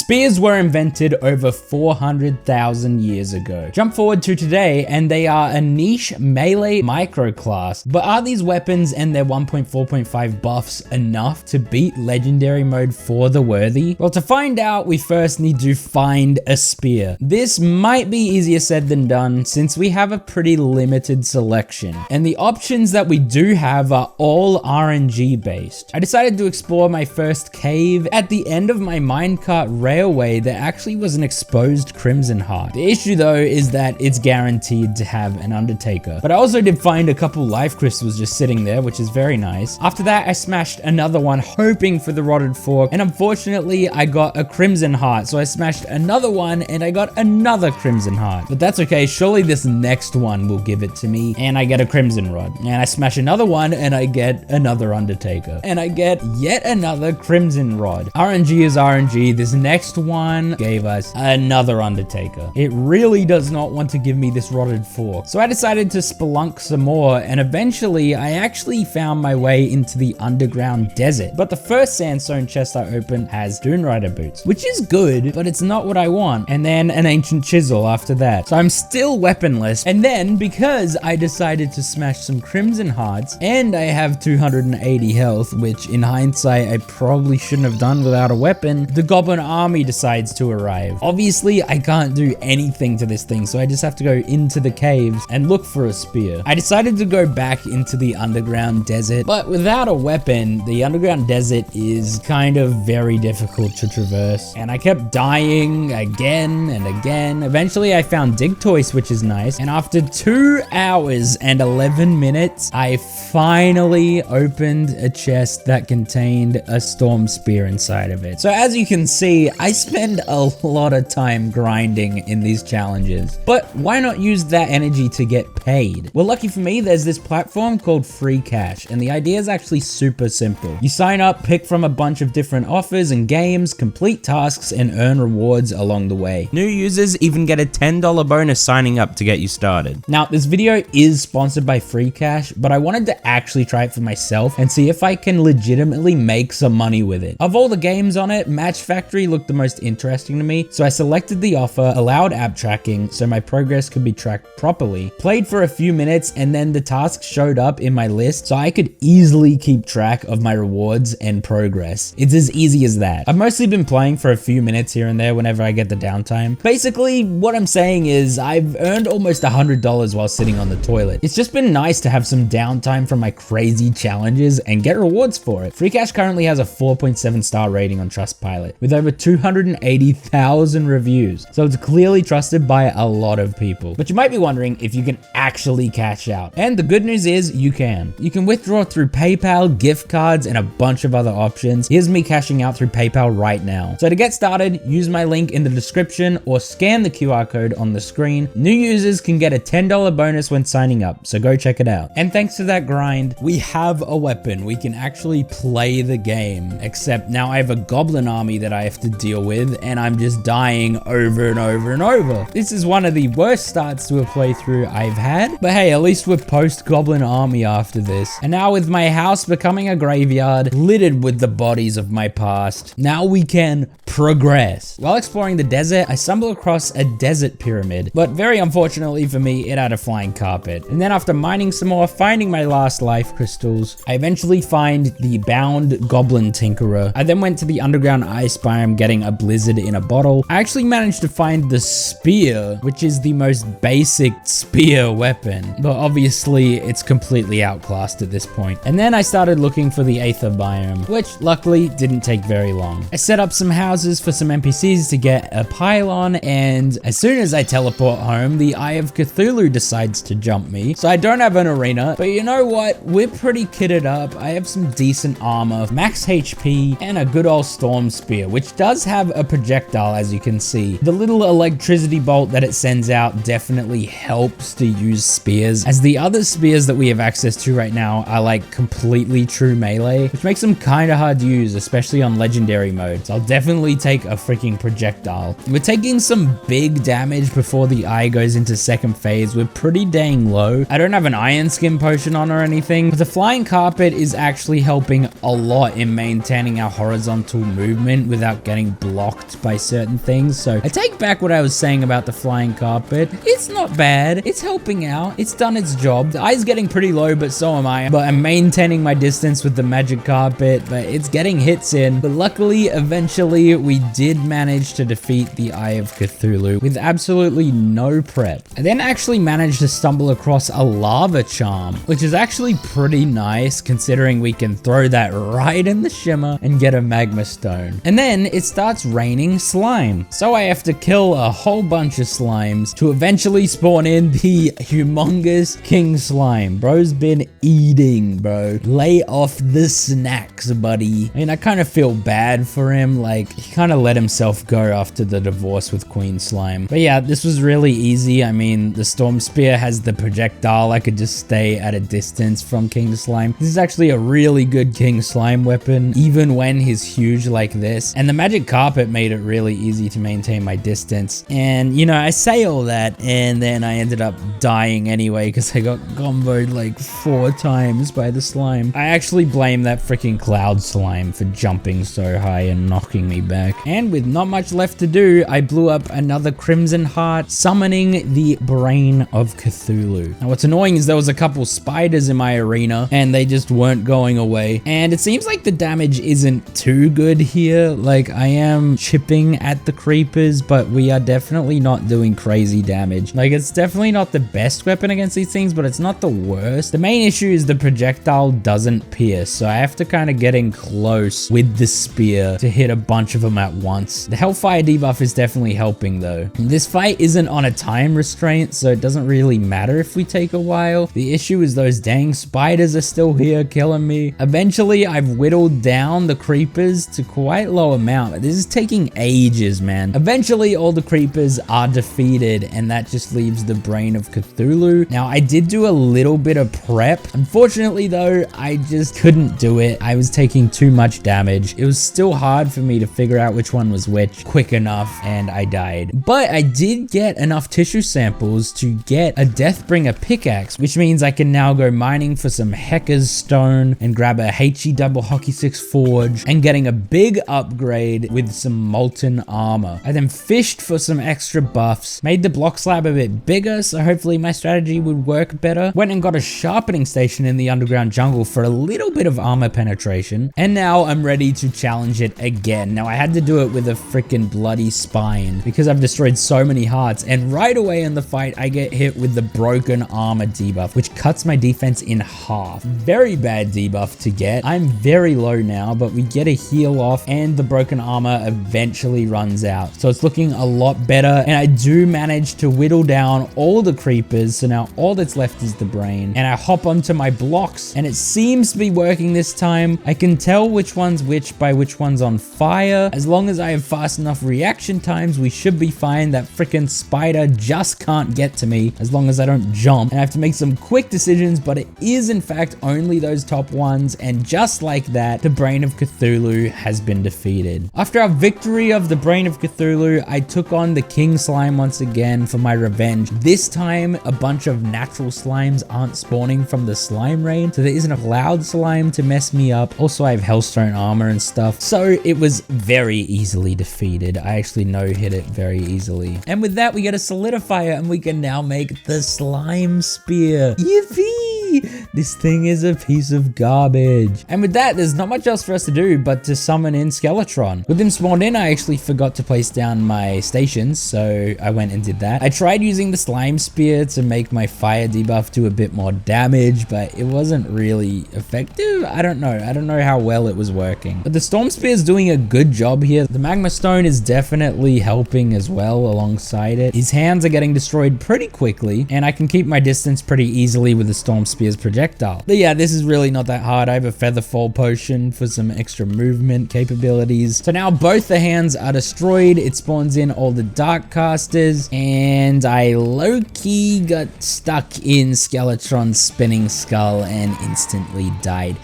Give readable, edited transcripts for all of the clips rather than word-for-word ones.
Spears were invented over 400,000 years ago. Jump forward to today and they are a niche melee microclass. But are these weapons and their 1.4.5 buffs enough to beat legendary mode for the worthy? Well, to find out, we first need to find a spear. This might be easier said than done since we have a pretty limited selection. And the options that we do have are all RNG based. I decided to explore my first cave. At the end of my minecart railway, there actually was an exposed crimson heart. The issue though is that it's guaranteed to have an undertaker. But I also did find a couple life crystals just sitting there, which is very nice. After that, I smashed another one hoping for the rotted fork, and unfortunately I got a crimson heart. So I smashed another one and I got another crimson heart. But that's okay, surely this next one will give it to me and I get a crimson rod. And I smash another one and I get another undertaker. And I get yet another crimson rod. RNG is RNG. This next one gave us another undertaker. It really does not want to give me this rotted fork. So I decided to spelunk some more, and eventually I actually found my way into the underground desert. But the first sandstone chest I opened has Dune Rider boots, which is good, but it's not what I want. And then an ancient chisel after that. So I'm still weaponless. And then because I decided to smash some crimson hearts and I have 280 health, which in hindsight I probably shouldn't have done without a weapon, the goblin army decides to arrive. Obviously I can't do anything to this thing, so I just have to go into the caves and look for a spear. I decided to go back into the underground desert, but without a weapon, the underground desert is kind of very difficult to traverse. And I kept dying again and again. Eventually I found Digtoise, which is nice. And after 2 hours and 11 minutes, I finally opened a chest that contained a storm spear inside of it. So as you can see, I spend a lot of time grinding in these challenges, but why not use that energy to get paid? Well, lucky for me, there's this platform called Free Cash, and the idea is actually super simple. You sign up, pick from a bunch of different offers and games, complete tasks, and earn rewards along the way. New users even get a $10 bonus signing up to get you started. Now, this video is sponsored by Free Cash, but I wanted to actually try it for myself and see if I can legitimately make some money with it. Of all the games on it, Match Factory looked the most interesting to me, so I selected the offer, allowed app tracking so my progress could be tracked properly, played for a few minutes, and then the tasks showed up in my list so I could easily keep track of my rewards and progress. It's as easy as that. I've mostly been playing for a few minutes here and there whenever I get the downtime. Basically, what I'm saying is I've earned almost $100 while sitting on the toilet. It's just been nice to have some downtime from my crazy challenges and get rewards for it. Free Cash currently has a 4.7 star rating on Trustpilot with over 280,000 reviews, so it's clearly trusted by a lot of people. But you might be wondering if you can actually cash out. And the good news is you can. You can withdraw through PayPal, gift cards, and a bunch of other options. Here's me cashing out through PayPal right now. So to get started, use my link in the description or scan the QR code on the screen. New users can get a $10 bonus when signing up, so go check it out. And thanks to that grind, we have a weapon. We can actually play the game, except now I have a goblin army that I have to deal with, and I'm just dying over and over and over. This is one of the worst starts to a playthrough I've had, but hey, at least we're post-goblin army after this. And now with my house becoming a graveyard littered with the bodies of my past, now we can progress. While exploring the desert, I stumbled across a desert pyramid, but very unfortunately for me, it had a flying carpet. And then after mining some more, finding my last life crystals, I eventually find the bound goblin tinkerer. I then went to the underground ice biome getting a blizzard in a bottle. I actually managed to find the spear, which is the most basic spear weapon, but obviously it's completely outclassed at this point. And then I started looking for the aether biome, which luckily didn't take very long. I set up some houses for some NPCs to get a pylon, and as soon as I teleport home, the Eye of Cthulhu decides to jump me. So I don't have an arena, but you know what? We're pretty kitted up. I have some decent armor, max HP, and a good old storm spear, which does have a projectile, as you can see. The little electricity bolt that it sends out definitely helps to use spears, as the other spears that we have access to right now are like completely true melee, which makes them kind of hard to use, especially on legendary mode. So I'll definitely take a freaking projectile. We're taking some big damage before the eye goes into second phase. We're pretty dang low. I don't have an iron skin potion on or anything, but the flying carpet is actually helping a lot in maintaining our horizontal movement without getting blocked by certain things. So I take back what I was saying about the flying carpet. It's not bad. It's helping out. It's done its job. The eye's getting pretty low, but so am I. But I'm maintaining my distance with the magic carpet, but it's getting hits in. But luckily, eventually, we did manage to defeat the Eye of Cthulhu with absolutely no prep. I then actually managed to stumble across a lava charm, which is actually pretty nice considering we can throw that right in the shimmer and get a magma stone. And then it starts raining slime. So I have to kill a whole bunch of slimes to eventually spawn in the humongous king slime. Bro's been eating, bro. Lay off the snacks, buddy. I mean, I kind of feel bad for him. Like, he kind of let himself go after the divorce with Queen Slime. But yeah, this was really easy. I mean, the Storm Spear has the projectile. I could just stay at a distance from King Slime. This is actually a really good King Slime weapon, even when he's huge like this. And the magic carpet made it really easy to maintain my distance. And, you know, I say all that, and then I ended up dying anyway because I got comboed like 4 times by the slime. I actually blame that freaking cloud slime for jumping so high and knocking me back. And with not much left to do, I blew up another Crimson Heart, summoning the Brain of Cthulhu. Now what's annoying is there was a couple spiders in my arena and they just weren't going away. And it seems like the damage isn't too good here. Like, I am chipping at the creepers, but we are definitely not doing crazy damage. Like, it's definitely not the best weapon against these things, but it's not the worst. The main issue is the projectile doesn't pierce, so I have to kind of get in close with the spear to hit a bunch of them at once. The Hellfire debuff is definitely helping though. This fight isn't on a time restraint, so it doesn't really matter if we take a while. The issue is those dang spiders are still here killing me. Eventually, I've whittled down the creepers to quite low amount, but this is taking ages, man. Eventually, all the creepers are defeated, and that just leaves the Brain of Cthulhu. Now, I did do a little bit of prep. Unfortunately, though, I just couldn't do it. I was taking too much damage. It was still hard for me to figure out which one was which quick enough, and I died. But I did get enough tissue samples to get a Deathbringer pickaxe, which means I can now go mining for some Hecker's Stone and grab a HE double hockey 6 forge and getting a big upgrade with some molten armor. I then fished for some extra buffs, made the block slab a bit bigger, so hopefully my strategy would work better. Went and got a sharpening station in the underground jungle for a little bit of armor penetration, and now I'm ready to challenge it again. Now I had to do it with a freaking bloody spine because I've destroyed so many hearts, and right away in the fight I get hit with the broken armor debuff, which cuts my defense in half. Very bad debuff to get. I'm very low now, but we get a heal off and the broken armor eventually runs out. So it's looking a lot better, and I do manage to whittle down all the creepers, so now all that's left is the brain. And I hop onto my blocks, and it seems to be working this time. I can tell which one's which by which one's on fire. As long as I have fast enough reaction times, we should be fine. That freaking spider just can't get to me as long as I don't jump. And I have to make some quick decisions, but it is in fact only those top ones, and just like that, the Brain of Cthulhu has been defeated. After our victory of the Brain of Cthulhu, I took on the King Slime once again for my revenge. This time, a bunch of natural slimes aren't spawning from the slime rain, so there isn't a cloud slime to mess me up. Also, I have Hellstone armor and stuff, so it was very easily defeated. I actually no-hit it very easily. And with that, we get a solidifier, and we can now make the slime spear. Yippee! This thing is a piece of garbage. And with that, there's not much else for us to do but to summon in Skeletron. With him spawned in, I actually forgot to place down my stations, so I went and did that. I tried using the slime spear to make my fire debuff do a bit more damage, but it wasn't really effective. I don't know how well it was working. But the storm spear is doing a good job here. The magma stone is definitely helping as well alongside it. His hands are getting destroyed pretty quickly, and I can keep my distance pretty easily with the storm spear's projectile. But yeah, this is really not that hard. I have a feather fall potion for some extra movement capabilities. So now both the hands are destroyed. It spawns in all the dark casters, and I low-key got stuck in Skeletron's spinning skull and instantly died.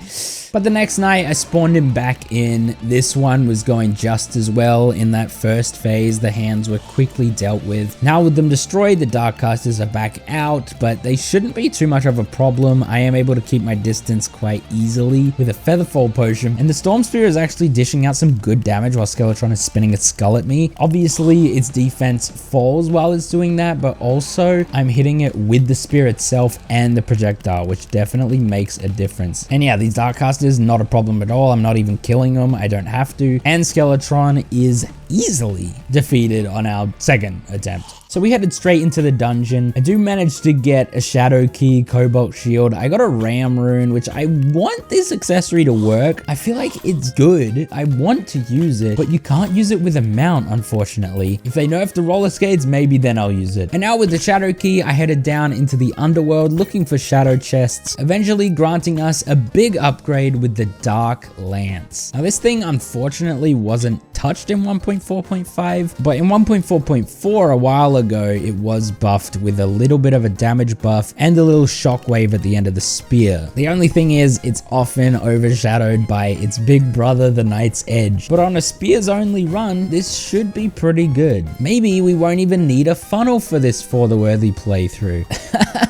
But the next night I spawned him back in. This one was going just as well. In that first phase, the hands were quickly dealt with. Now with them destroyed, the Darkcasters are back out, but they shouldn't be too much of a problem. I am able to keep my distance quite easily with a Featherfall potion, and the Storm Spear is actually dishing out some good damage while Skeletron is spinning its skull at me. Obviously, its defense falls while it's doing that, but also I'm hitting it with the spear itself and the projectile, which definitely makes a difference. And yeah, these Darkcasters, not a problem at all. I'm not even killing them. I don't have to. And Skeletron is easily defeated on our second attempt. So we headed straight into the dungeon. I do manage to get a Shadow Key, Cobalt Shield. I got a Ram Rune, which I want this accessory to work. I feel like it's good. I want to use it, but you can't use it with a mount, unfortunately. If they nerf the roller skates, maybe then I'll use it. And now with the Shadow Key, I headed down into the underworld looking for shadow chests, eventually granting us a big upgrade with the Dark Lance. Now this thing unfortunately wasn't touched in 1.4.5, but in 1.4.4 a while ago, it was buffed with a little bit of a damage buff and a little shockwave at the end of the spear. The only thing is, it's often overshadowed by its big brother, the Knight's Edge. But on a spears only run, this should be pretty good. Maybe we won't even need a funnel for this For the Worthy playthrough.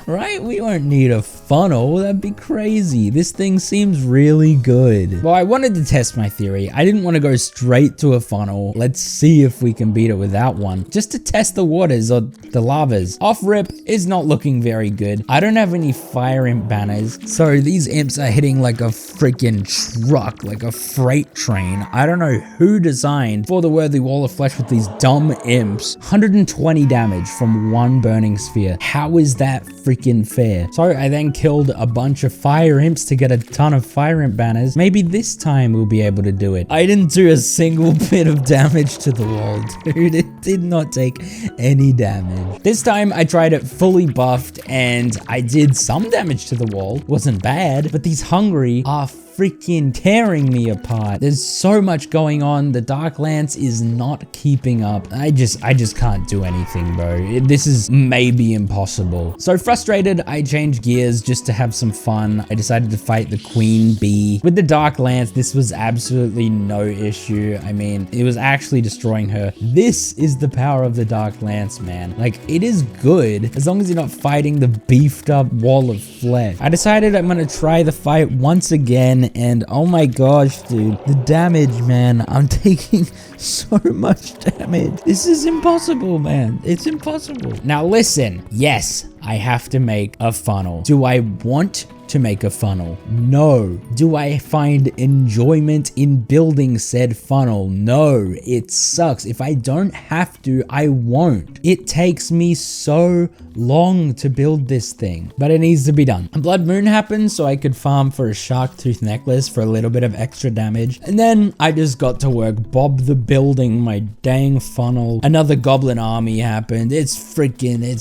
Right? We won't need a funnel. That'd be crazy. This thing seems really good. Well, I wanted to test my theory. I didn't want to go straight to a funnel. Let's see if we can beat it without one, just to test the waters or the lavas. Off rip is not looking very good. I don't have any fire imp banners, so these imps are hitting like a freaking truck, like a freight train. I don't know who designed For the Worthy Wall of Flesh with these dumb imps. 120 damage from one burning sphere. How is that freaking fair? So I then killed a bunch of fire imps to get a ton of fire imp banners. Maybe this time we'll be able to do it. I didn't do a single bit of damage to the wall, dude. It did not take any damage. This time I tried it fully buffed and I did some damage to the wall. Wasn't bad, but these hungry are freaking tearing me apart. There's so much going on. The Dark Lance is not keeping up. I just can't do anything, bro. This is maybe impossible. So frustrated, I changed gears just to have some fun. I decided to fight the Queen Bee. With the Dark Lance, this was absolutely no issue. I mean, it was actually destroying her. This is the power of the Dark Lance, man. Like, it is good as long as you're not fighting the beefed up wall of flesh. I decided I'm gonna try the fight once again, and oh my gosh, dude, the damage, man. I'm taking so much damage. This is impossible, man. It's impossible. Now listen, yes, I have to make a funnel. Do I want to make a funnel? No. Do I find enjoyment in building said funnel? No. It sucks. If I don't have to, I won't. It takes me so long to build this thing, but it needs to be done. A blood moon happened, so I could farm for a shark tooth necklace for a little bit of extra damage, and then I just got to work Bob the Building my dang funnel. Another goblin army happened. It's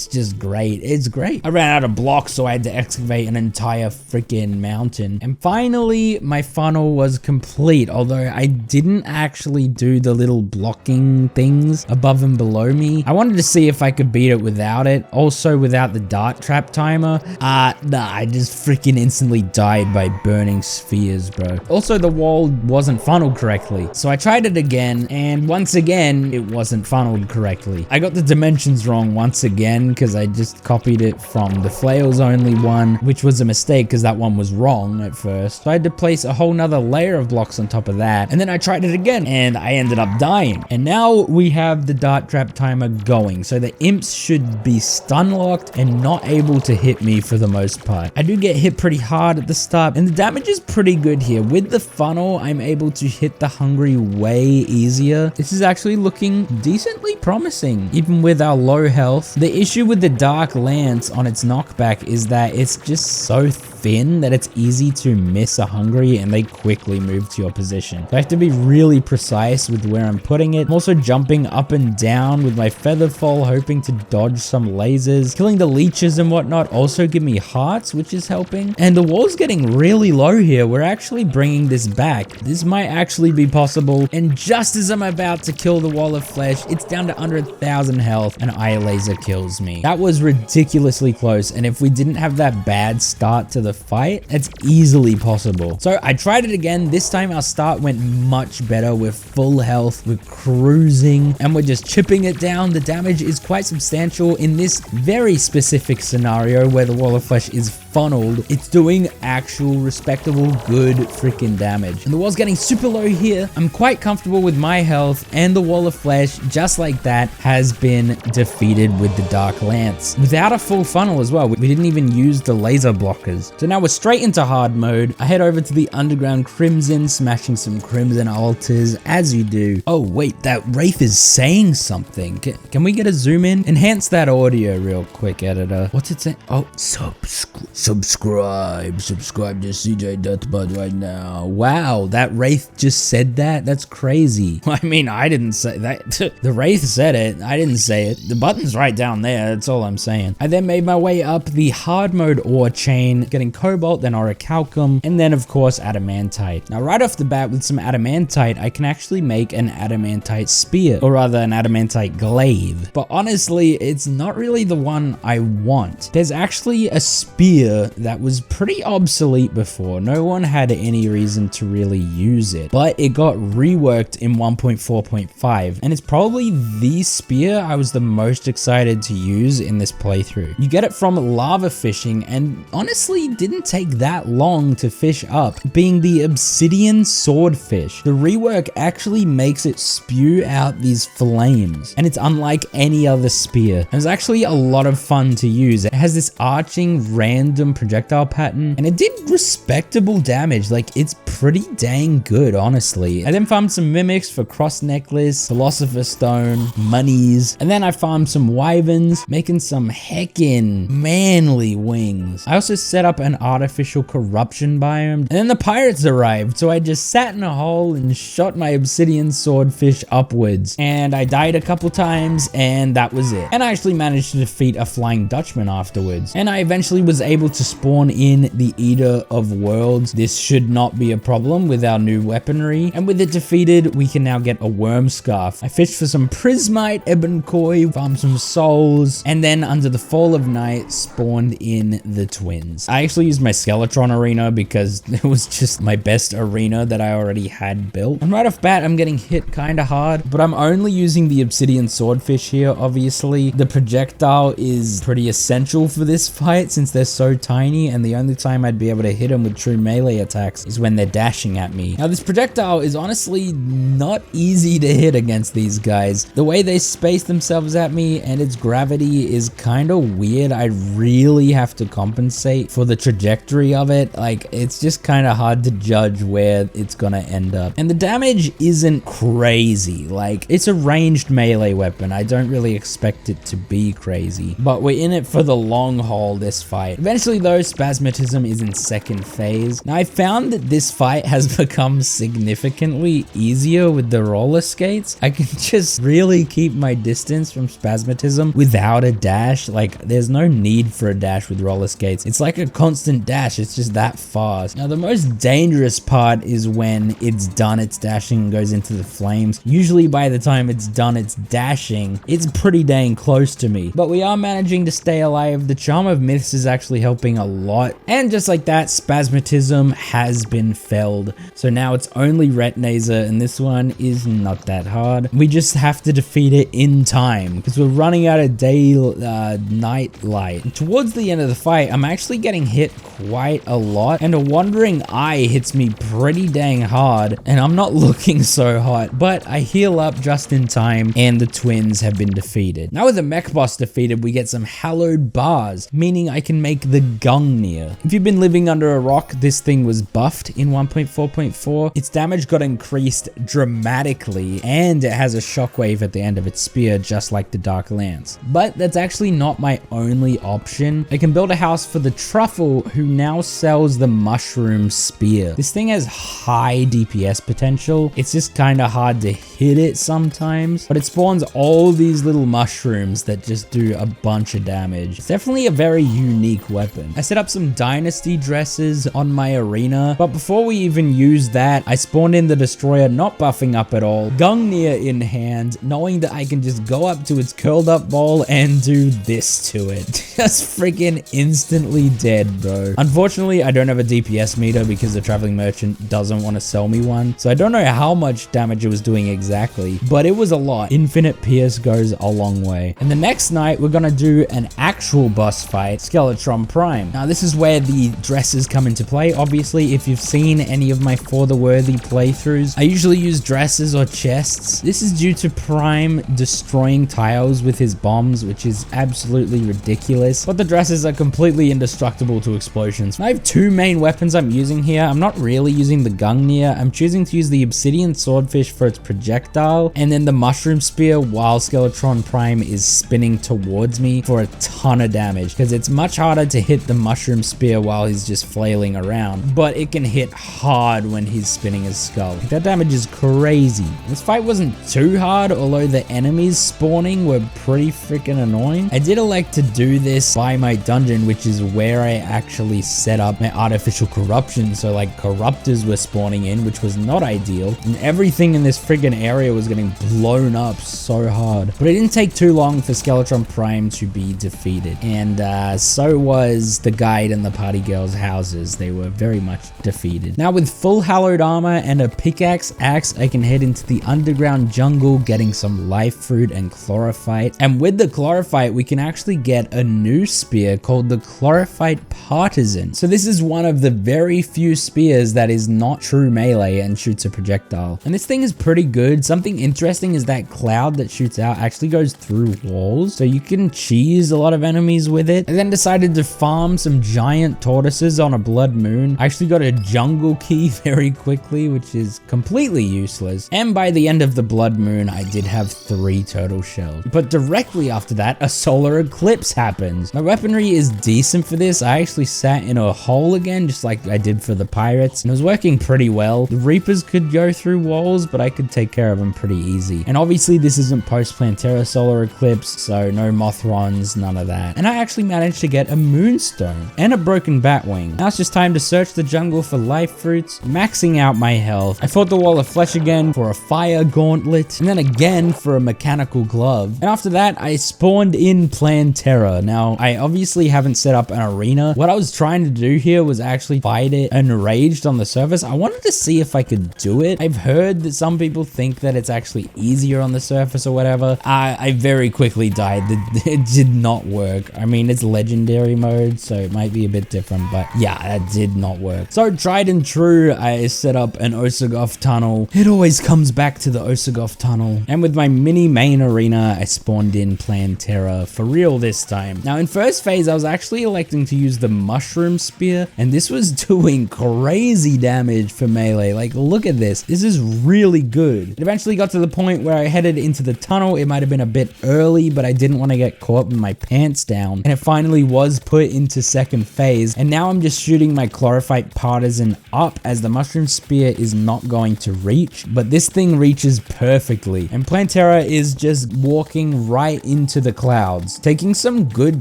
just great. It's great. I ran out of blocks, so I had to excavate an entire freaking mountain, and finally my funnel was complete, although I didn't actually do the little blocking things above and below me. I wanted to see if I could beat it without it. Also, without the dart trap timer. Nah, I just freaking instantly died by burning spheres, bro. Also, the wall wasn't funneled correctly, so I tried it again, and once again, it wasn't funneled correctly. I got the dimensions wrong once again, because I just copied it from the flails only one, which was a mistake, because that one was wrong at first. So I had to place a whole nother layer of blocks on top of that, and then I tried it again, and I ended up dying. And now we have the dart trap timer going, so the imps should be stun locked and not able to hit me for the most part. I do get hit pretty hard at the start, and the damage is pretty good here. With the funnel, I'm able to hit the hungry way easier. This is actually looking decently promising, even with our low health. The issue with the Dark Lance on its knockback is that it's just so thin that it's easy to miss a hungry and they quickly move to your position. So I have to be really precise with where I'm putting it. I'm also jumping up and down with my feather fall, hoping to dodge some lasers. Killing the leeches and whatnot also give me hearts, which is helping. And the wall's getting really low here. We're actually bringing this back. This might actually be possible. And just as I'm about to kill the wall of flesh, it's down to under 1,000 health and eye laser kills me. That was ridiculously close. And if we didn't have that bad start to the fight, that's easily possible. So I tried it again. This time our start went much better. We're full health, we're cruising, and we're just chipping it down. The damage is quite substantial in this very specific scenario where the wall of flesh is funneled. It's doing actual respectable good freaking damage. And the wall's getting super low here. I'm quite comfortable with my health, and the wall of flesh, just like that, has been defeated with the dark lance without a full funnel as well. We didn't even use the laser blockers. So now we're straight into hard mode. I head over to the underground crimson, smashing some crimson altars as you do. Oh wait, that wraith is saying something. Can we get a zoom in? Enhance that audio real quick, editor. What's it saying? Oh, subscribe to CJ DEATHBOT right now. Wow, that wraith just said that? That's crazy. I mean, I didn't say that. The wraith said it. I didn't say it. The button's right down there. That's all I'm saying. I then made my way up the hard mode ore chain, getting cobalt, then orichalcum, and then of course adamantite. Now right off the bat with some adamantite, I can actually make an adamantite spear, or rather an adamantite glaive. But honestly, it's not really the one I want. There's actually a spear that was pretty obsolete before. No one had any reason to really use it, but it got reworked in 1.4.5, and it's probably the spear I was the most excited to use in this playthrough. You get it from lava fishing, and honestly didn't take that long to fish up, being the obsidian swordfish. The rework actually makes it spew out these flames, and it's unlike any other spear. It was actually a lot of fun to use. It has this arching random projectile pattern, and it did respectable damage. Like, it's pretty dang good, honestly. I then farmed some mimics for cross necklace, philosopher's stone, monies, and then I farmed some wyverns, making some heckin' manly wings. I also set up an artificial corruption biome, and then the pirates arrived, so I just sat in a hole and shot my obsidian swordfish upwards, and I died a couple times, and that was it. And I actually managed to defeat a flying Dutchman afterwards, and I eventually was able to spawn in the Eater of Worlds. This should not be a problem with our new weaponry, and with it defeated, we can now get a worm scarf. I fished for some prismite, ebon koi, farmed some souls, and then under the fall of night spawned in the twins. I actually used my Skeletron arena because it was just my best arena that I already had built. And right off bat, I'm getting hit kind of hard, but I'm only using the obsidian swordfish here. Obviously, the projectile is pretty essential for this fight since they're so tiny, and the only time I'd be able to hit them with true melee attacks is when they're dashing at me. Now, this projectile is honestly not easy to hit against these guys. The way they space themselves at me and its gravity is kind of weird. I really have to compensate for the trajectory of it. Like, it's just kind of hard to judge where it's gonna end up. And the damage isn't crazy. Like, it's a ranged melee weapon. I don't really expect it to be crazy, but we're in it for the long haul this fight. Eventually though, Spasmatism is in second phase. Now I found that this fight has become significantly easier with the roller skates. I can just really keep my distance from Spasmatism without a dash. Like, there's no need for a dash with roller skates. It's like a constant dash. It's just that fast. Now the most dangerous part is when it's done its dashing and goes into the flames. Usually by the time it's done its dashing, it's pretty dang close to me, but we are managing to stay alive. The Charm of Myths is actually helping a lot, and just like that, Spasmatism has been felled. So now it's only Retinazer, and this one is not that hard. We just have to defeat it in time because we're running out of night light. Towards the end of the fight, I'm actually getting hit quite a lot, and a wandering eye hits me pretty dang hard, and I'm not looking so hot, but I heal up just in time, and the twins have been defeated. Now with the mech boss defeated, we get some hallowed bars, meaning I can make the Gungnir. If you've been living under a rock, this thing was buffed in 1.4.4. Its damage got increased dramatically, and it has a shockwave at the end of its spear, just like the Dark Lance. But that's actually not my only option. I can build a house for the Truffle, who now sells the Mushroom Spear. This thing has high DPS potential. It's just kind of hard to hit it sometimes, but it spawns all these little mushrooms that just do a bunch of damage. It's definitely a very unique weapon. weapon. I set up some dynasty dresses on my arena, but before we even used that, I spawned in the destroyer, not buffing up at all, Gungnir in hand, knowing that I can just go up to its curled up ball and do this to it. Just freaking instantly dead, bro. Unfortunately, I don't have a DPS meter because the traveling merchant doesn't want to sell me one, so I don't know how much damage it was doing exactly, but it was a lot. Infinite Pierce goes a long way. And the next night, we're gonna do an actual boss fight, Skeletron Prime. Now, this is where the dresses come into play. Obviously, if you've seen any of my For the Worthy playthroughs, I usually use dresses or chests. This is due to Prime destroying tiles with his bombs, which is absolutely ridiculous, but the dresses are completely indestructible to explosions. I have two main weapons I'm using here. I'm not really using the Gungnir. I'm choosing to use the Obsidian Swordfish for its projectile, and then the Mushroom Spear while Skeletron Prime is spinning towards me for a ton of damage, because it's much harder to hit the Mushroom Spear while he's just flailing around, but it can hit hard when he's spinning his skull. That damage is crazy. This fight wasn't too hard, although the enemies spawning were pretty freaking annoying. I did elect to do this by my dungeon, which is where I actually set up my artificial corruption, so like corruptors were spawning in, which was not ideal, and everything in this freaking area was getting blown up so hard. But it didn't take too long for Skeletron Prime to be defeated, and so was the guide and the party girls' houses. They were very much defeated. Now, with full hallowed armor and a pickaxe axe, I can head into the underground jungle, getting some life fruit and chlorophyte. And with the chlorophyte, we can actually get a new spear called the Chlorophyte Partisan. So this is one of the very few spears that is not true melee and shoots a projectile. And this thing is pretty good. Something interesting is that cloud that shoots out actually goes through walls, so you can cheese a lot of enemies with it. I then decided to farm some giant tortoises on a blood moon. I actually got a jungle key very quickly, which is completely useless. And by the end of the blood moon, I did have 3 turtle shells. But directly after that, a solar eclipse happens. My weaponry is decent for this. I actually sat in a hole again, just like I did for the pirates, and it was working pretty well. The Reapers could go through walls, but I could take care of them pretty easy. And obviously this isn't post-Plantera solar eclipse, so no Mothrons, none of that. And I actually managed to get a moonstone and a broken batwing. Now it's just time to search the jungle for life fruits, maxing out my health. I fought the wall of flesh again for a fire gauntlet, and then again for a mechanical glove. And after that, I spawned in Plantera. Now, I obviously haven't set up an arena. What I was trying to do here was actually fight it enraged on the surface. I wanted to see if I could do it. I've heard that some people think that it's actually easier on the surface or whatever. I very quickly died. It did not work. I mean, it's legendary mode, so it might be a bit different, but yeah, that did not work. So tried and true, I set up an Osagoth tunnel. It always comes back to the Osagoth tunnel. And with my mini main arena, I spawned in Plantera for real this time. Now in first phase, I was actually electing to use the Mushroom Spear, and this was doing crazy damage for melee. Like, look at this. This is really good. It eventually got to the point where I headed into the tunnel. It might have been a bit early, but I didn't want to get caught with my pants down. And it finally was put into second phase. And now I'm just shooting my Chlorophyte Partisan up, as the Mushroom Spear is not going to reach, but this thing reaches perfectly. And Plantera is just walking right into the clouds, taking some good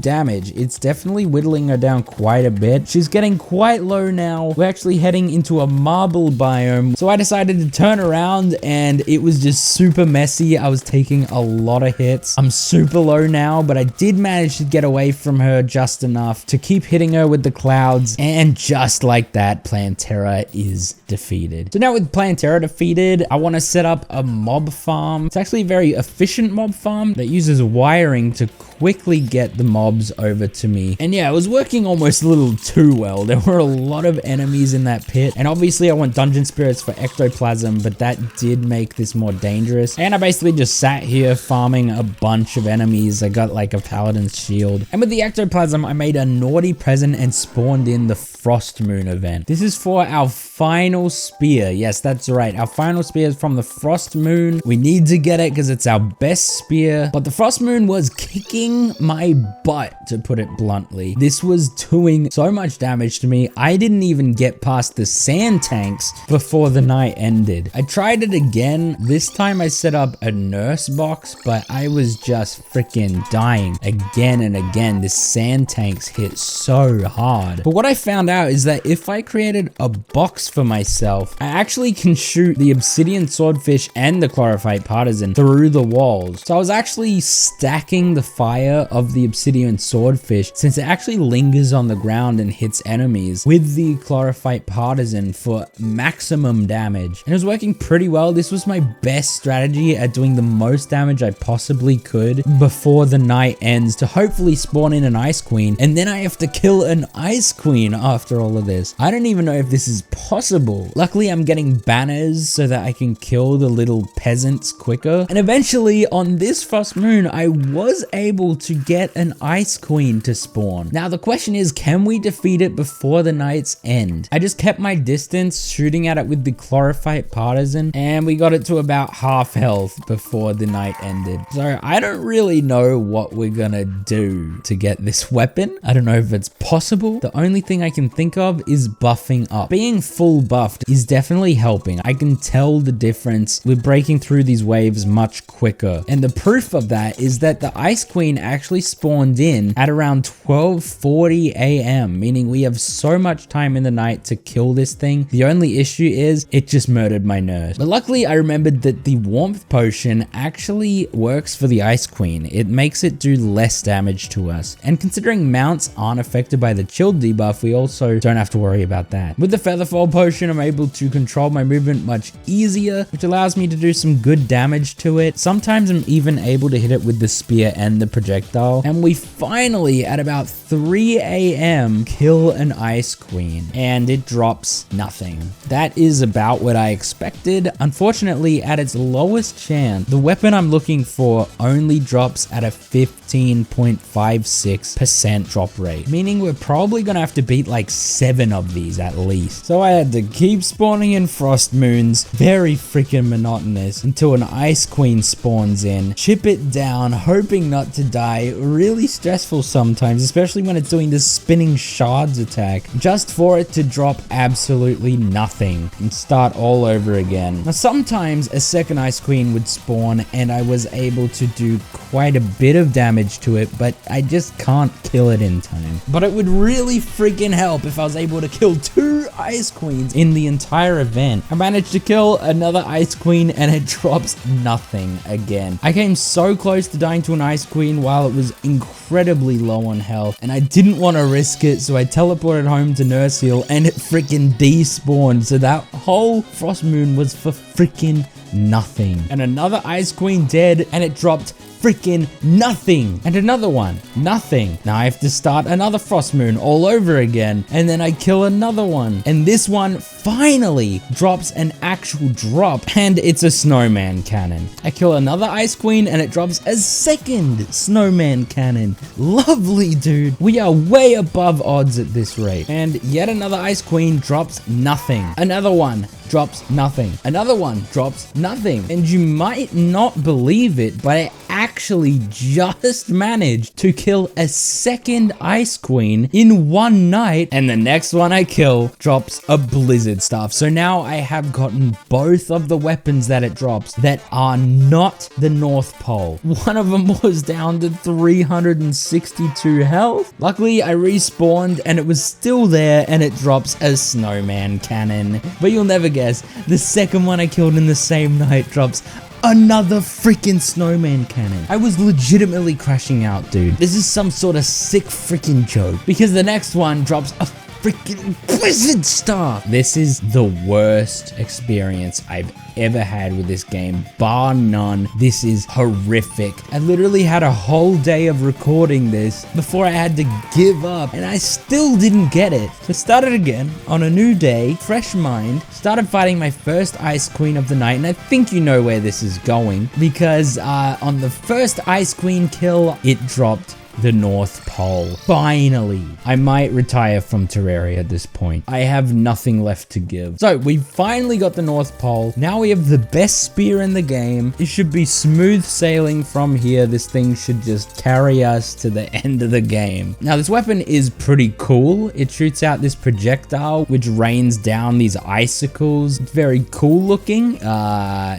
damage. It's definitely whittling her down quite a bit. She's getting quite low now. We're actually heading into a marble biome. So I decided to turn around, and it was just super messy. I was taking a lot of hits. I'm super low now, but I did manage to get away from her just enough to keep hitting her with the clouds. And just like that, Plantera is defeated. So now with Plantera defeated, I want to set up a mob farm. It's actually a very efficient mob farm that uses wiring to quickly get the mobs over to me. And yeah, it was working almost a little too well. There were a lot of enemies in that pit, and obviously I want dungeon spirits for ectoplasm, but that did make this more dangerous. And I basically just sat here farming a bunch of enemies. I got like a paladin's shield, and with the ectoplasm I made a naughty present and spawned in the Frost Moon event. This is for our final spear. Yes, that's right, our final spear is from the Frost Moon. We need to get it because it's our best spear, but the Frost Moon was kicking kicking my butt, to put it bluntly. This was doing so much damage to me. I didn't even get past the sand tanks before the night ended. I tried it again. This time I set up a nurse box, but I was just freaking dying again and again. The sand tanks hit so hard. But what I found out is that if I created a box for myself, I actually can shoot the obsidian swordfish and the chlorophyte partisan through the walls. So I was actually stacking the fire of the obsidian swordfish, since it actually lingers on the ground and hits enemies, with the chlorophyte partisan for maximum damage. And it was working pretty well. This was my best strategy at doing the most damage I possibly could before the night ends, to hopefully spawn in an ice queen, and then I have to kill an ice queen after all of this. I don't even know if this is possible. Luckily, I'm getting banners so that I can kill the little peasants quicker. And eventually on this frost moon, I was able to get an ice queen to spawn. Now the question is, can we defeat it before the night's end? I just kept my distance, shooting at it with the chlorophyte partisan, and we got it to about half health before the night ended. So I don't really know what we're gonna do to get this weapon. I don't know if it's possible. The only thing I can think of is buffing up. Being full buffed is definitely helping. I can tell the difference. We're breaking through these waves much quicker. And the proof of that is that the Ice Queen actually spawned in at around 12:40 a.m., meaning we have so much time in the night to kill this thing. The only issue is it just murdered my nurse. But luckily I remembered that the warmth potion actually works for the Ice Queen. It makes it do less damage to us. And considering mounts aren't affected by the chill debuff, we also don't have to worry about that. With the Featherfall potion, I'm able to control my movement much easier, which allows me to do some good damage to it. Sometimes I'm even able to hit it with the spear and the projectile. And we finally, at about 3 a.m., kill an Ice Queen, and it drops nothing. That is about what I expected. Unfortunately, at its lowest chance, the weapon I'm looking for only drops at a 15.56% drop rate, meaning we're probably gonna have to beat like 7 of these at least. So I had to keep spawning in frost moons, very freaking monotonous, until an Ice Queen spawns in, chip it down, hoping not to die. Really stressful sometimes, especially when it's doing this spinning shards attack, just for it to drop absolutely nothing and start all over again. Now sometimes a second Ice Queen would spawn and I was able to do quite a bit of damage to it, but I just can't kill it in time. But it would really freaking help if I was able to kill 2 Ice Queens in the entire event. I managed to kill another Ice Queen and it drops nothing again. I came so close to dying to an Ice Queen while it was incredibly low on health, and I didn't want to risk it, so I teleported home to Nurse Heal and it freaking despawned. So that whole frost moon was for freaking nothing. And another Ice Queen dead, and it dropped freaking nothing. And another one, nothing. Now I have to start another frost moon all over again, and then I kill another one, and this one finally drops an actual drop, and it's a snowman cannon. I kill another Ice Queen and it drops a second snowman cannon. Lovely, dude. We are way above odds at this rate. And yet another Ice Queen drops nothing. Another one drops nothing. Another one drops nothing. And you might not believe it, but I actually just managed to kill a second Ice Queen in one night, and the next one I kill drops a blizzard staff. So now I have gotten both of the weapons that it drops that are not the North Pole. One of them was down to 362 health. Luckily I respawned and it was still there, and it drops a snowman cannon. But you'll never guess, the second one I killed in the same night drops another freaking snowman cannon. I was legitimately crashing out, dude. This is some sort of sick freaking joke, because the next one drops a freaking blizzard star. This is the worst experience I've ever had with this game, bar none. This is horrific. I literally had a whole day of recording this before I had to give up, and I still didn't get it. So I started again on a new day, fresh mind, started fighting my first Ice Queen of the night, and I think you know where this is going, because on the first Ice Queen kill, it dropped the North Pole. Finally. I might retire from Terraria at this point. I have nothing left to give. So we finally got the North Pole. Now we have the best spear in the game. It should be smooth sailing from here. This thing should just carry us to the end of the game. Now this weapon is pretty cool. It shoots out this projectile which rains down these icicles. It's very cool looking.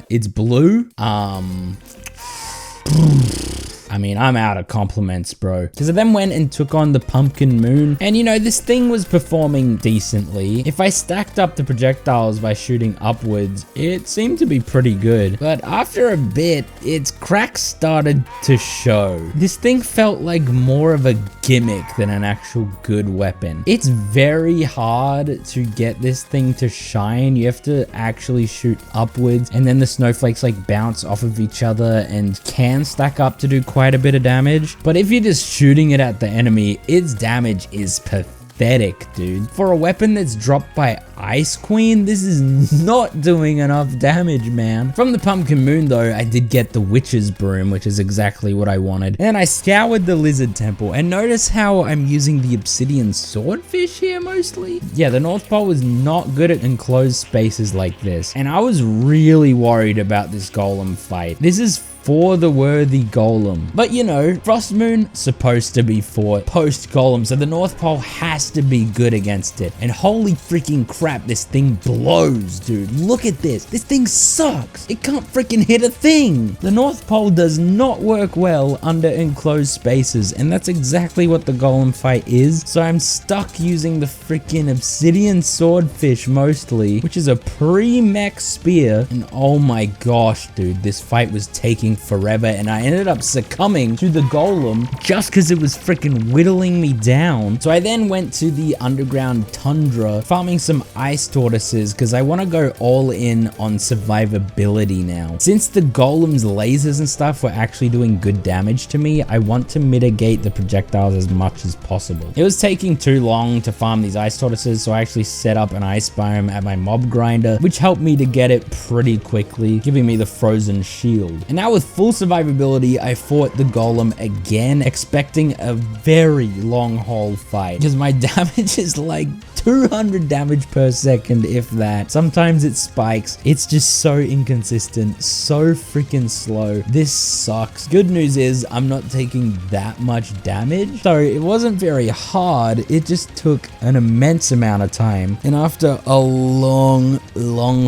It's blue. I mean, I'm out of compliments, bro. Because I then went and took on the Pumpkin Moon. And you know, this thing was performing decently. If I stacked up the projectiles by shooting upwards, it seemed to be pretty good. But after a bit, its cracks started to show. This thing felt like more of a gimmick than an actual good weapon. It's very hard to get this thing to shine. You have to actually shoot upwards, and then the snowflakes like bounce off of each other and can stack up to do quite a bit of damage. But if you're just shooting it at the enemy, its damage is pathetic, dude. For a weapon that's dropped by Ice Queen, this is not doing enough damage, man. From the Pumpkin Moon though, I did get the Witch's Broom, which is exactly what I wanted. And I scoured the Lizard Temple, and notice how I'm using the Obsidian Swordfish here mostly. Yeah, the North Pole was not good at enclosed spaces like this, and I was really worried about this golem fight. This is for the worthy golem. But you know, Frost Moon supposed to be for post golem, so the North Pole has to be good against it. And holy freaking crap, this thing blows, dude. Look at this. This thing sucks. It can't freaking hit a thing. The North Pole does not work well under enclosed spaces, and that's exactly what the golem fight is. So I'm stuck using the freaking Obsidian Swordfish mostly, which is a pre-mech spear. And oh my gosh, dude, this fight was taking forever, and I ended up succumbing to the golem just because it was freaking whittling me down. So I then went to the underground tundra, farming some ice tortoises because I want to go all in on survivability now. Since the golem's lasers and stuff were actually doing good damage to me, I want to mitigate the projectiles as much as possible. It was taking too long to farm these ice tortoises, so I actually set up an ice biome at my mob grinder, which helped me to get it pretty quickly, giving me the frozen shield. And now with full survivability, I fought the golem again, expecting a very long haul fight because my damage is like 200 damage per second, if that. Sometimes it spikes. It's just so inconsistent, so freaking slow. This sucks. Good news is I'm not taking that much damage, so it wasn't very hard. It just took an immense amount of time, and after a long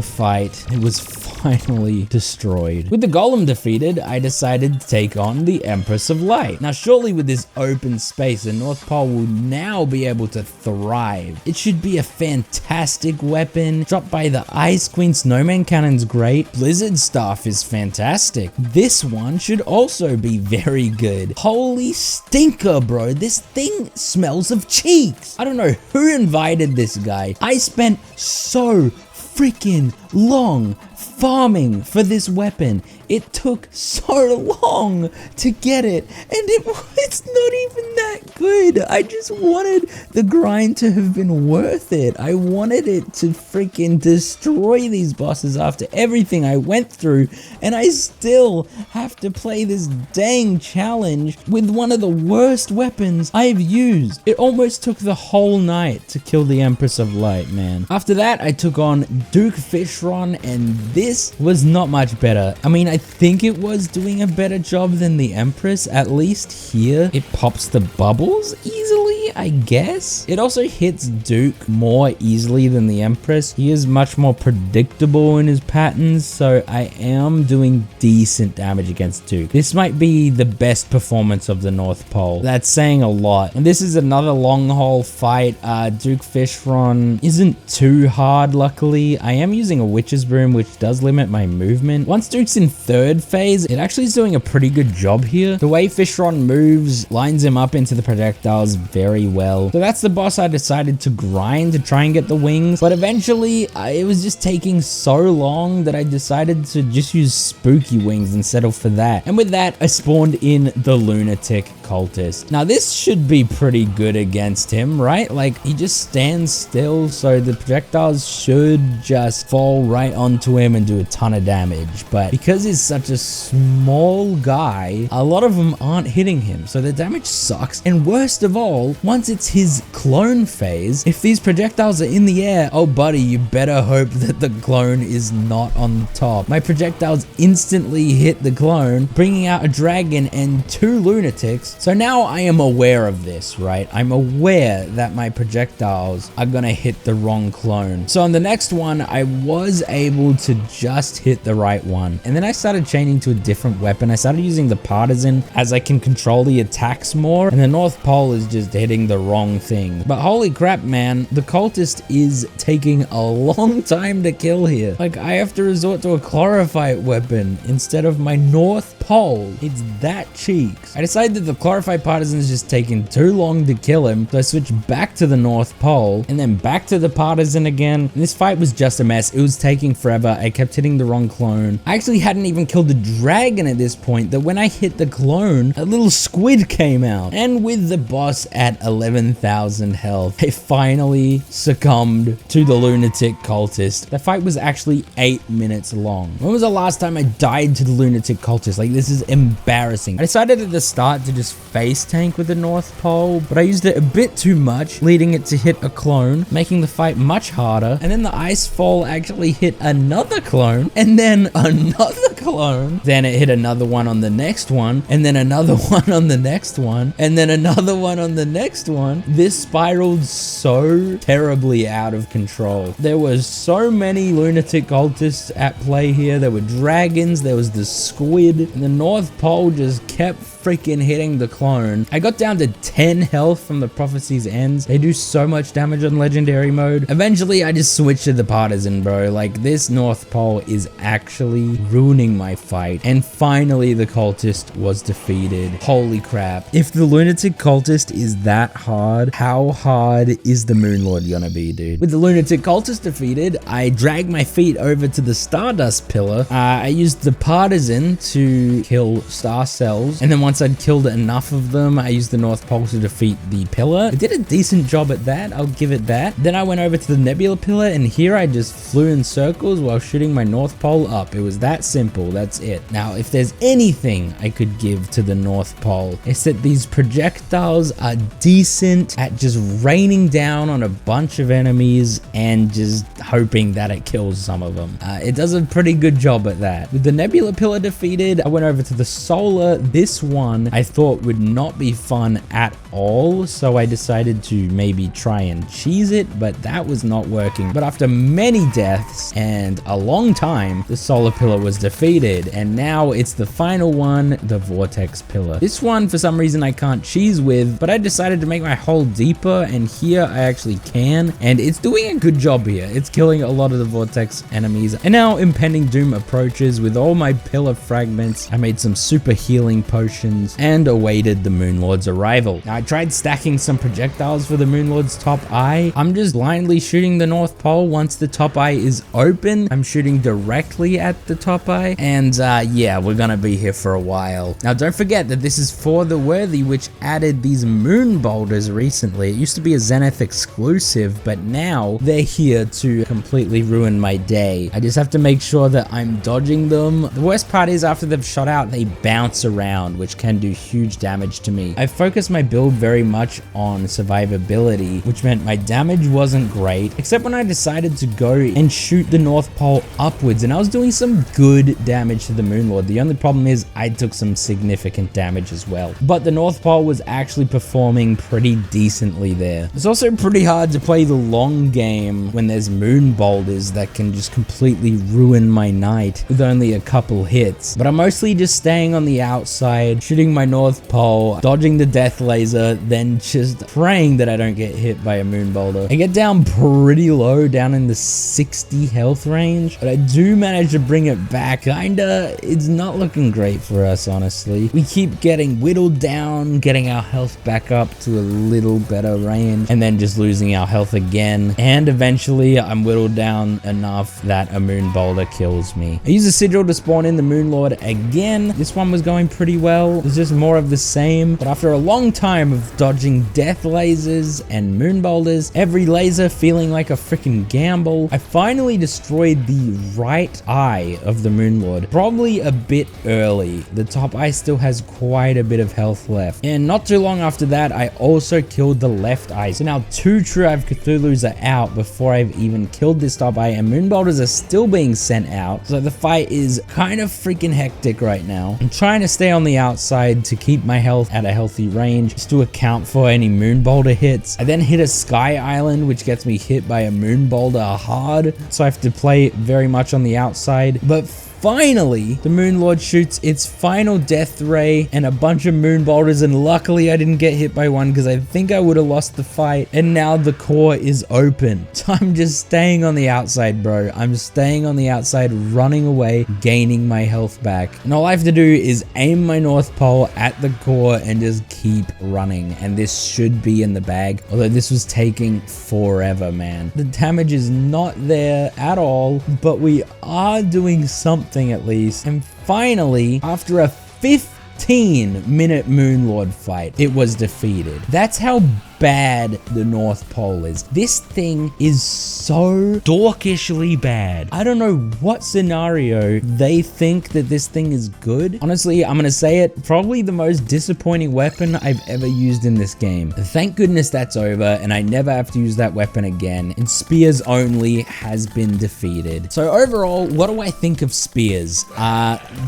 fight, it was finally destroyed. With the golem defeated, I decided to take on the Empress of Light. Now surely with this open space, the North Pole will now be able to thrive. It should be a fantastic weapon. Dropped by the Ice Queen Snowman Cannon's great. Blizzard Staff is fantastic. This one should also be very good. Holy stinker, bro. This thing smells of cheeks. I don't know who invited this guy. I spent so freaking long farming for this weapon. It took so long to get it, and it's not even that good. I just wanted the grind to have been worth it. I wanted it to freaking destroy these bosses after everything I went through, and I still have to play this dang challenge with one of the worst weapons I've used. It almost took the whole night to kill the Empress of Light, man. After that, I took on Duke Fishron, and this was not much better. I mean, I think it was doing a better job than the Empress. At least here, it pops the bubbles easily, I guess. It also hits Duke more easily than the Empress. He is much more predictable in his patterns, so I am doing decent damage against Duke. This might be the best performance of the North Pole. That's saying a lot. And this is another long haul fight. Duke Fishron isn't too hard, luckily. I am using a Witch's Broom, which does limit my movement. Once Duke's in third phase, it actually is doing a pretty good job here. The way Fishron moves lines him up into the projectiles very well. So that's the boss I decided to grind to try and get the wings, but eventually it was just taking so long that I decided to just use spooky wings and settle for that. And with that, I spawned in the Lunatic cultist. Now this should be pretty good against him, right? Like he just stands still, so the projectiles should just fall right onto him and do a ton of damage. But because he's such a small guy, a lot of them aren't hitting him, so the damage sucks. And worst of all, once it's his clone phase, if these projectiles are in the air, oh buddy, you better hope that the clone is not on the top. My projectiles instantly hit the clone, bringing out a dragon and 2 lunatics. So now I am aware of this, right? I'm aware that my projectiles are gonna hit the wrong clone. So on the next one, I was able to just hit the right one. And then I started changing to a different weapon. I started using the partisan as I can control the attacks more, and the North Pole is just hitting the wrong thing. But holy crap, man, the cultist is taking a long time to kill here. Like I have to resort to a chlorophyte weapon instead of my North Pole. It's that cheeks. I decided that the chlorophyte partisan is just taking too long to kill him, so I switched back to the North Pole and then back to the partisan again. And this fight was just a mess. It was taking forever. I kept hitting the wrong clone. I actually hadn't even killed the dragon at this point, that when I hit the clone, a little squid came out. And with the boss at 11,000 health, I finally succumbed to the lunatic cultist. The fight was actually 8 minutes long. When was the last time I died to the lunatic cultist? Like, this is embarrassing. I decided at the start to just face tank with the North Pole, but I used it a bit too much, leading it to hit a clone, making the fight much harder. And then the ice fall actually hit another clone, and then another clone. Then it hit another one on the next one, and then another one on the next one, and then another one on the next one. This spiraled so terribly out of control. There was so many lunatic cultists at play here. There were dragons, there was the squid, and the North Pole just kept freaking hitting the clone. I got down to 10 health from the Prophecy's Ends. They do so much damage on legendary mode. Eventually, I just switched to the partisan, bro. Like, this North Pole is actually ruining my fight. And finally, the cultist was defeated. Holy crap. If the lunatic cultist is that hard, how hard is the Moon Lord gonna be, dude? With the lunatic cultist defeated, I dragged my feet over to the Stardust pillar. I used the partisan to kill star cells, and then once I'd killed enough of them, I used the North Pole to defeat the pillar. I did a decent job at that, I'll give it that. Then I went over to the Nebula pillar, and here I just flew in circles while shooting my North Pole up. It was that simple, that's it. Now, if there's anything I could give to the North Pole, it's that these projectiles are decent at just raining down on a bunch of enemies and just hoping that it kills some of them. It does a pretty good job at that. With the Nebula pillar defeated, I went over to the Solar. This one I thought would not be fun at all, so I decided to maybe try and cheese it, but that was not working. But after many deaths and a long time, the Solar pillar was defeated, and now it's the final one, the Vortex pillar. This one, for some reason, I can't cheese with, but I decided to make my hole deeper, and here I actually can, and it's doing a good job here. It's killing a lot of the Vortex enemies. And now Impending Doom approaches. With all my pillar fragments, I made some super healing potions and awaited the Moon Lord's arrival. Now, I tried stacking some projectiles for the Moon Lord's top eye. I'm just blindly shooting the North Pole. Once the top eye is open, I'm shooting directly at the top eye, and yeah, we're gonna be here for a while. Now, don't forget that this is for the Worthy, which added these moon boulders recently. It used to be a Zenith exclusive, but now they're here to completely ruin my day. I just have to make sure that I'm dodging them. The worst part is after they've shot out, they bounce around, which can do huge damage to me. I focused my build very much on survivability, which meant my damage wasn't great, except when I decided to go and shoot the North Pole upwards, and I was doing some good damage to the Moon Lord. The only problem is I took some significant damage as well, but the North Pole was actually performing pretty decently there. It's also pretty hard to play the long game when there's moon boulders that can just completely ruin my night with only a couple hits, but I'm mostly just staying on the outside, shooting my North Pole, dodging the death laser, then just praying that I don't get hit by a moon boulder. I get down pretty low, down in the 60 health range, but I do manage to bring it back. Kinda, it's not looking great for us, honestly. We keep getting whittled down, getting our health back up to a little better range, and then just losing our health again. And eventually, I'm whittled down enough that a moon boulder kills me. I use a sigil to spawn in the Moon Lord again. This one was going pretty well. tutorial was just more of the same, but after a long time of dodging death lasers and moon boulders, every laser feeling like a freaking gamble, I finally destroyed the right eye of the Moon Lord. Probably a bit early. The top eye still has quite a bit of health left. And not too long after that, I also killed the left eye. So now 2 True Eye of Cthulhu's are out before I've even killed this top eye, and moon boulders are still being sent out. So the fight is kind of freaking hectic right now. I'm trying to stay on the outside to keep my health at a healthy range, just to account for any moon boulder hits. I then hit a sky island, which gets me hit by a moon boulder hard. So I have to play very much on the outside. But finally, the Moon Lord shoots its final death ray and a bunch of moon boulders, and luckily I didn't get hit by one because I think I would have lost the fight. And now the core is open. So I'm just staying on the outside, bro. I'm staying on the outside, running away, gaining my health back. And all I have to do is aim my North Pole at the core and just keep running. And this should be in the bag, although this was taking forever, man. The damage is not there at all, but we are doing something at least. And finally, after a 15-minute Moon Lord fight, it was defeated. That's how bad the North Pole is. This thing is so dorkishly bad. I don't know what scenario they think that this thing is good. Honestly, I'm gonna say it, probably the most disappointing weapon I've ever used in this game. Thank goodness that's over and I never have to use that weapon again, and spears only has been defeated. So overall, what do I think of spears?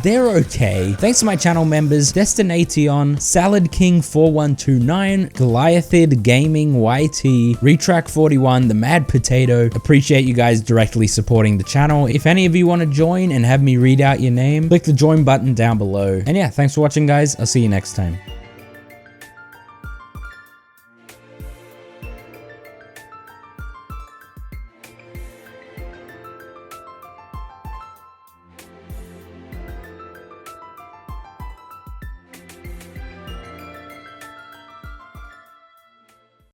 They're okay. Thanks to my channel members, Destination, Salad King 4129, Goliathid Gaming YT, Retrack 41, The Mad Potato. Appreciate you guys directly supporting the channel. If any of you want to join and have me read out your name, click the join button down below. And yeah, thanks for watching, guys. I'll see you next time.